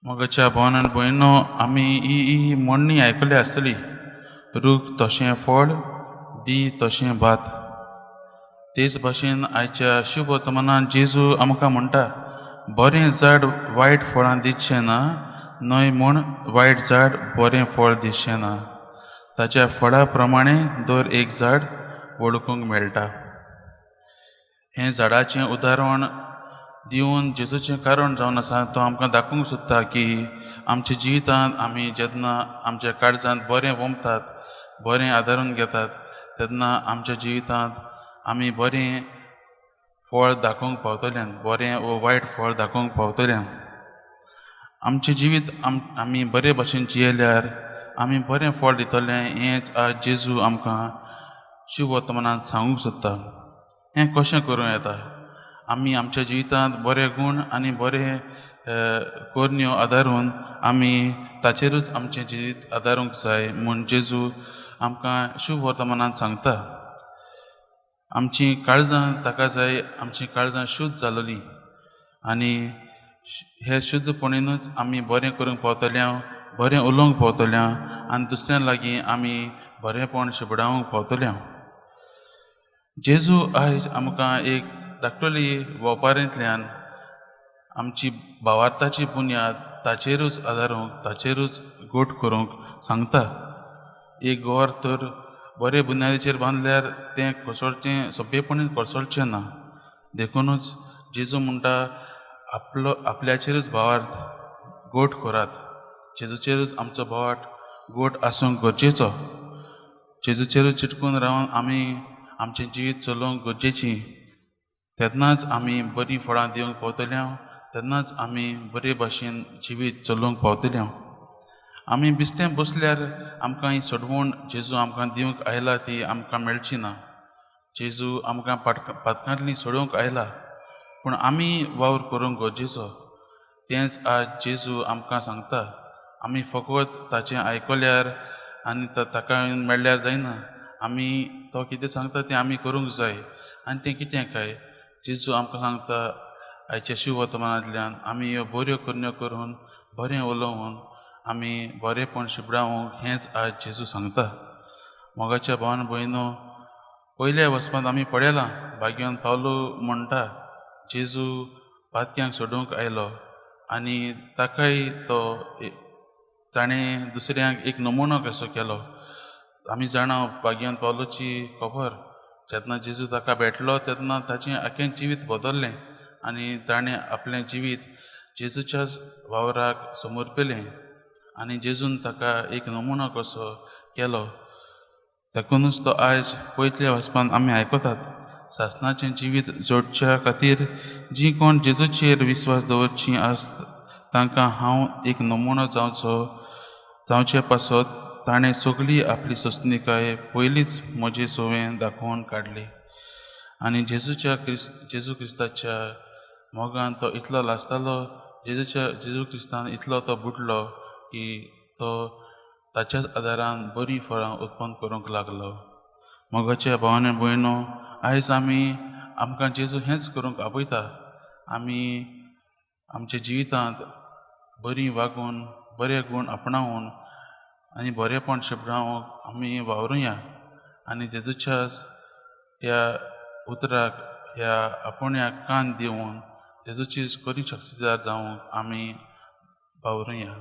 मोगाच्या भावान आनी भयणो, आमी ही म्हणणी आयकली आसतली, रूख तशें फळ, बी तशें भात. तेच भाशेन आयच्या शुभ वर्तमानांत जेजू आमकां म्हणटा, बरें झाड वायट फळां दितशें ना, न्हय म्हूण वायट झाड बरें फळ दितशें ना. ताच्या फळा प्रमाणें दर एक झाड वळखूंक मेळटा. हें झाडाचें उदाहरण दिवन जेजूचें कारण जावन आसा तो आमकां दाखोवंक सोदता की आमच्या जिवितांत आमी जेन्ना आमच्या काळजांत बरें वमतात, बरें आदारून घेतात, तेन्ना आमच्या जिवितांत आमी बरें फळ दाखोवंक पावतल्यान, बरें वो वायट फळ दाखोवंक पावतल्यान. आमचें जिवीत आमी बरे भाशेन जियेल्यार आमी बरें फळ दितलें, हेंच आज जेजू आमकां शुभ वर्तमानांत सांगूंक सोदता. हें कशें करूं येता? आमी आमच्या जिवितांत बरे गूण आनी बरे कोरण्यो आदारून आमी ताचेरूच आमचें जिवीत आदारूंक जाय म्हूण जेजू आमकां शुभ वर्तमानांत सांगता. आमचीं काळजां ताका जाय, आमचीं काळजां शुद्ध जालोलीं आनी हे शुद्धपणीनूच आमी बरें करूंक पावतल्या, बरें उलोवंक पावतल्या आनी दुसऱ्यां लागीं आमी बरेंपण शिबडावंक पावतल्या. जेजू आयज आमकां एक धाकटुली वेपारींतल्यान आमची भावार्थाची बुन्याद ताचेरूच आदारूंक, ताचेरूच गोट करूंक सांगता. एक घर तर बरे बुन्यादीचेर बांदल्यार तें कोसळचें, सोंपेपणीन कोसळचें ना. देखूनच जेजू म्हणटा, आपल्याचेरूच भावार्थ गोट करात. जेजूचेरूच आमचो भावार्थ गोट आसूंक गरजेचो. जेजूचेरूच चिटकून रावन आमी आमचें जिवीत चलोवंक गरजेचीं. तेन्नाच आमी बरीं फळां दिवंक पावतल्या, तेन्नाच आमी बरे भाशेन जिवीत चलोवंक पावतल्या. आमी बिस्तें बसल्यार आमकां ही सोडवण जेजू आमकां दिवंक आयला ती आमकां मेळची ना. जेजू आमकां पातकांतलीं सोडूंक आयला, पूण आमी वावर करूंक गरजेचो. तेंच आज जेजू आमकां सांगता. आमी फकत ताचें आयकल्यार आनी ताका मेळ्ळ्यार जायना. आमी तो कितें सांगता तें आमी करूंक जाय. आनी तें कितें काय? जेजू आमकां सांगता आयच्या शुभ वर्तमानांतल्यान आमी ह्यो बऱ्यो कोरण्यो करून, बरें उलोवन आमी बरेंपण शिबडावंक, हेंच आज जेजू सांगता. मोगाच्या भावान भयणो, पयल्या वचपांत आमी पळयलां, भाग्यवान पावलो म्हणटा जेजू पातक्यांक सोडूंक आयलो आनी ताकाय ताणें दुसऱ्यांक एक नमुनो कसो केलो. आमी जाणा भाग्यवान पावलोची खबर. जेन्ना जेजू ताका भेटलो तेन्ना ताचें आख्खें जिवीत बदल्लें आनी ताणें आपलें जिवीत जेजूच्याच वावराक समर्पिलें आनी जेजून ताका एक नमुनो कसो केलो. देखूनच तो आयज पयतल्या वचपान आमी आयकतात, सासणाचें जिवीत जोडच्या खातीर जीं कोण जेजूचेर विस्वास दवरचीं आसता तांकां हांव एक नमुनो जावचे पासत ताणें सगळी आपली सोंसणीकाय पयलींच म्हजे सोवें दाखोवन काडली. आनी जेजू क्रिस्ताच्या मोगान तो इतलो लासतालो, जेजू क्रिस्तान इतलो तो बुडलो की तो ताच्याच आदारान बरीं फळां उत्पन्न करूंक लागलो. मोगाच्या भावान आनी भयणो, आयज आमकां जेजू हेंच करूंक आपयता. आमी आमच्या जिवितांत बरीं वागून, बरे गूण आपणावून आनी बरेंपण शिबडावंक आमी वावरुया आनी जेजूच्याच ह्या उतराक, ह्या आपुण्याक कान दिवन जेजूचीच खरी साक्षीदार जावंक आमी वावरुया.